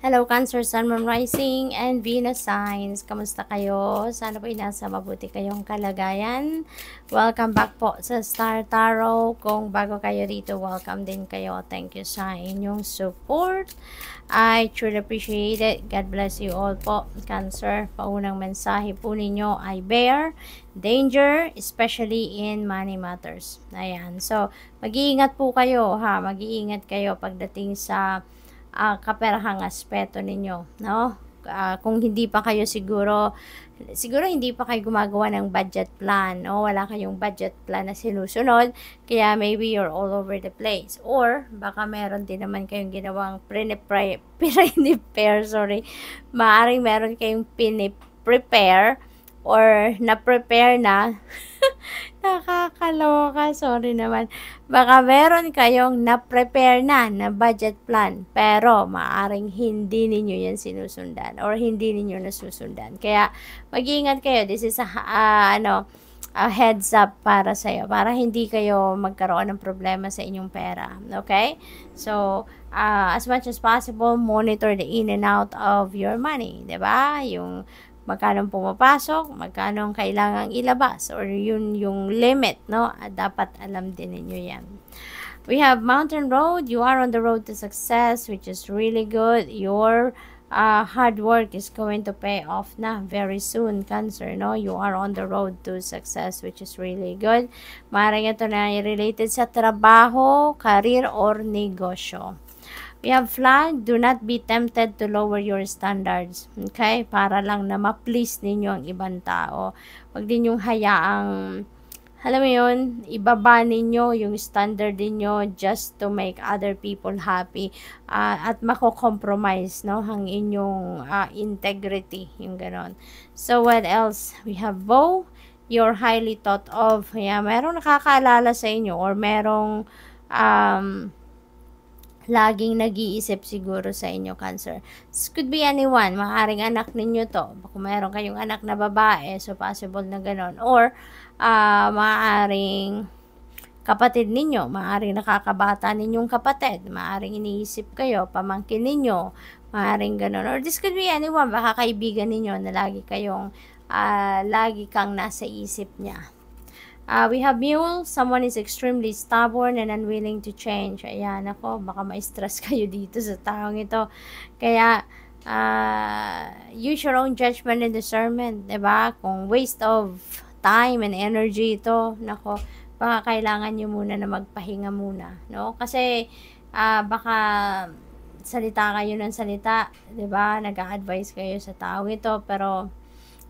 Hello Cancer, Sun, Moon, Rising, and Venus signs. Kamusta kayo? Sana po nasa mabuti kayong kalagayan. Welcome back po sa Star Tarot. Kung bago kayo dito, welcome din kayo. Thank you sa inyong support. I truly appreciate it. God bless you all po, Cancer. Paunang mensahe po ninyo ay bear, danger, especially in money matters. Ayan. So, mag-iingat po kayo, ha? Mag-iingat kayo pagdating sa kaperahang aspeto ninyo, no? Kung hindi pa kayo siguro hindi pa kayo gumagawa ng budget plan, no? Wala kayong budget plan na sinusunod, kaya maybe you're all over the place. Or, baka meron din naman kayong ginawang maaring meron kayong prepare or na-prepare na. Nakakaloka, sorry naman. Baka meron kayong na-prepare na budget plan, pero maaring hindi ninyo yan sinusundan or hindi ninyo nasusundan. Kaya mag-iingat kayo. This is a heads up para sa'yo, para hindi kayo magkaroon ng problema sa inyong pera. Okay? So, as much as possible, monitor the in and out of your money. Diba? Yung magkano pumapasok, magkano kailangang ilabas, or yun yung limit, no? Dapat alam din ninyo yan. We have Mountain Road. You are on the road to success, which is really good. Your hard work is going to pay off na very soon, Cancer, no? You are on the road to success, which is really good. Maaaring ito na related sa trabaho, career, or negosyo. We have flag, do not be tempted to lower your standards. Okay? Para lang na ma-please ninyo ang ibang tao. Huwag din yung hayaang, alam mo yun, ibaba ninyo yung standard ninyo just to make other people happy. At mako-compromise, no? Ang inyong integrity, yung ganon. So, what else? We have bow, you're highly thought of. Yeah, merong nakakaalala sa inyo or merong, laging nag-iisip siguro sa inyo, Cancer. This could be anyone. Maaaring anak ninyo to. Kung mayroon kayong anak na babae, so possible na ganon. Or, maaaring kapatid ninyo. Maaaring nakakabata ninyong kapatid. Maaaring iniisip kayo, pamangkin ninyo. Maaaring ganon. Or this could be anyone. Baka kaibigan ninyo na lagi kang nasa isip niya. We have mule, someone is extremely stubborn and unwilling to change. Ayan, ako, baka ma-stress kayo dito sa taong ito. Kaya, use your own judgment and discernment, diba? Kung waste of time and energy ito, nako, baka kailangan nyo muna na magpahinga muna, no? Kasi, baka salita kayo ng salita, diba? Nag-a-advise kayo sa taong ito, pero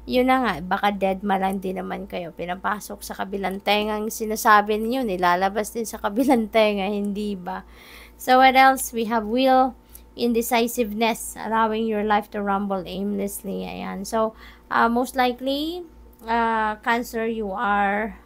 yun na nga, baka dead ma lang din naman kayo. Pinapasok sa kabilang tenga ang sinasabi niyo, nilalabas din sa kabilang tenga, hindi ba? So, what else? We have will, indecisiveness, allowing your life to rumble aimlessly. Ayan. So, most likely, Cancer, you are,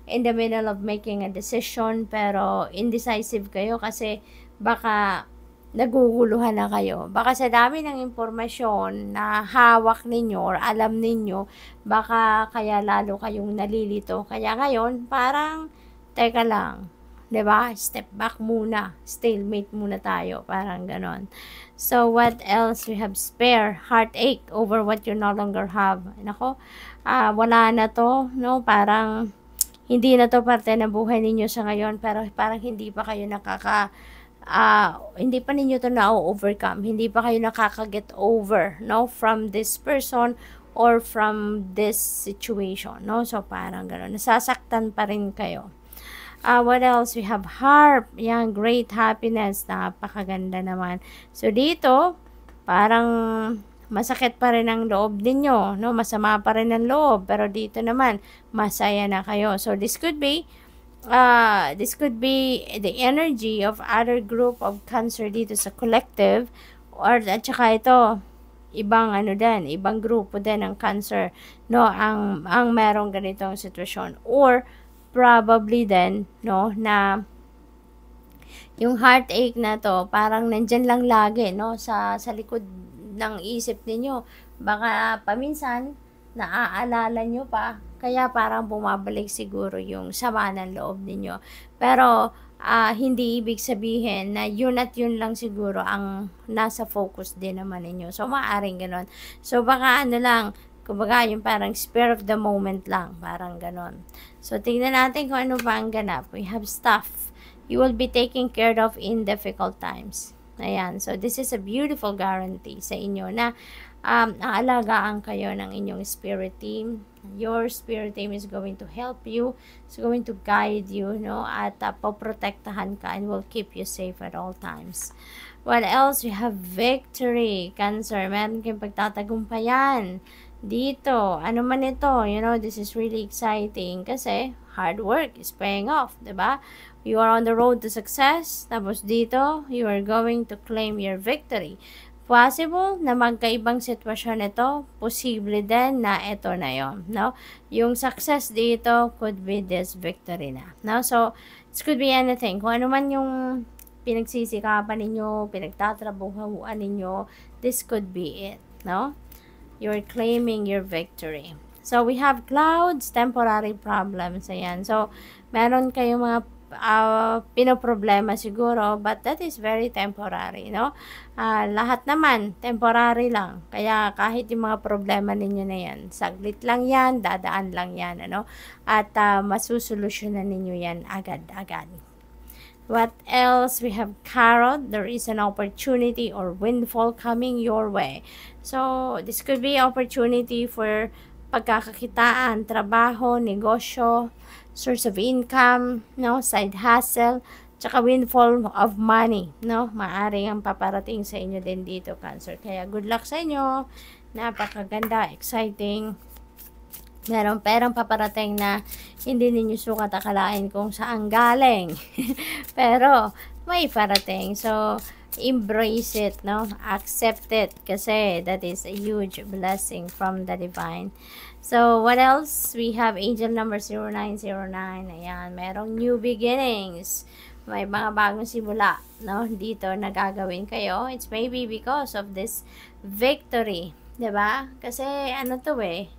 in the middle of making a decision, pero indecisive kayo kasi baka naguguluhan na kayo. Baka sa dami ng impormasyon na hawak ninyo or alam ninyo, baka kaya lalo kayong nalilito. Kaya ngayon, parang, teka lang, 'di ba? Step back muna. Stalemate muna tayo. Parang ganon. So, what else? We have spare, heartache over what you no longer have. Nako, wala na to, no? Parang, hindi na to parte ng buhay ninyo sa ngayon, pero parang hindi pa kayo hindi pa ninyo to na-overcome, hindi pa kayo nakaka-get over, no, from this person or from this situation, no? So, parang gano'n, nasasaktan pa rin kayo. What else? We have harp, yan, great happiness, napakaganda naman. So, dito, parang masakit pa rin ang loob ninyo, no? Masama pa rin ang loob, pero dito naman, masaya na kayo. So, this could be the energy of other group of Cancer dito sa collective, or at saka ito ibang ibang grupo din ng Cancer, no, ang merong ganitong sitwasyon, or probably then, no, na yung heartache na to parang nandyan lang lagi, no, sa likod ng isip ninyo. Baka paminsan naaalala nyo pa, kaya parang bumabalik siguro yung sama ng loob ninyo. Pero hindi ibig sabihin na yun at yun lang siguro ang nasa focus din naman ninyo. So, maaaring ganon. So, baka ano lang, kumbaga yung parang spur of the moment lang, parang ganon. So, tingnan natin kung ano ba ang ganap. We have stuff you will be taken care of in difficult times. Ayan. So, this is a beautiful guarantee sa inyo na aalagaan kayo ng inyong spirit team. Your spirit team is going to help you, is going to guide you, no? At poprotektahan ka and will keep you safe at all times. What else? We have victory. Cancer, meron kayong pagtatagumpayan dito. Ano man ito, you know, this is really exciting kasi hard work is paying off, diba? You are on the road to success. Tapos dito, you are going to claim your victory. Possible na magkaibang sitwasyon ito, posible din na ito na yon, no? Yung success dito could be this victory na, no? So, it could be anything. Kung ano man yung pinagsisikapan ninyo, pinagtatrabuhuan ninyo, this could be it, no? You're claiming your victory. So, we have clouds, temporary problems, ayan. So, meron kayong mga pinoproblema siguro, but that is very temporary, no? Lahat naman temporary lang, kaya kahit yung mga problema ninyo na yan, saglit lang yan, dadaan lang yan, ano? At masusolusyonan ninyo yan agad-agad. What else? We have carrot. There is an opportunity or windfall coming your way. So, this could be opportunity for pagkakakitaan, trabaho, negosyo, source of income, no, side hustle, tsaka windfall of money, no, maaring ang paparating sa inyo din dito, Cancer. Kaya good luck sa inyo, napakaganda, exciting, merong perang paparating na hindi ninyo sukat akalain kung saan galing, pero may parating. So, embrace it, no, accept it, kasi that is a huge blessing from the divine. So, what else? We have angel number 0909. Ayan, merong new beginnings. May mga bagong simula, no? Dito na gagawin kayo. It's maybe because of this victory. 'Di ba? Kasi, ano to eh,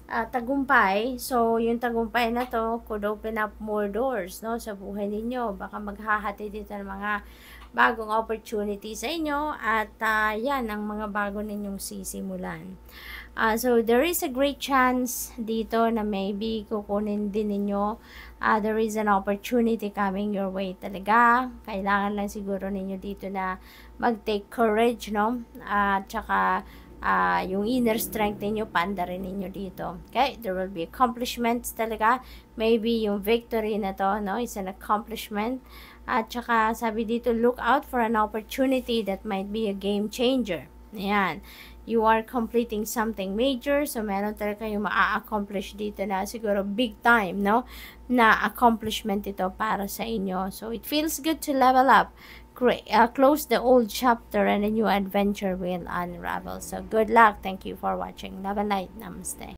tagumpay. So, yung tagumpay na to could open up more doors, no? Sa buhay ninyo. Baka maghahati dito ng mga bagong opportunity sa inyo. At, yan, ang mga bago ninyong sisimulan. So, there is a great chance dito na maybe kukunin din ninyo. There is an opportunity coming your way talaga. Kailangan lang siguro ninyo dito na mag-take courage, no? Tsaka, yung inner strength ninyo, panda rin ninyo dito. Okay? There will be accomplishments talaga. Maybe yung victory na to, no? Is an accomplishment. At tsaka, sabi dito, look out for an opportunity that might be a game changer. Ayan. You are completing something major, so meron talaga kayong ma-accomplish dito na siguro big time, no? Na accomplishment ito para sa inyo. So, it feels good to level up. Close the old chapter and a new adventure will unravel. So, good luck. Thank you for watching. Love and light. Namaste.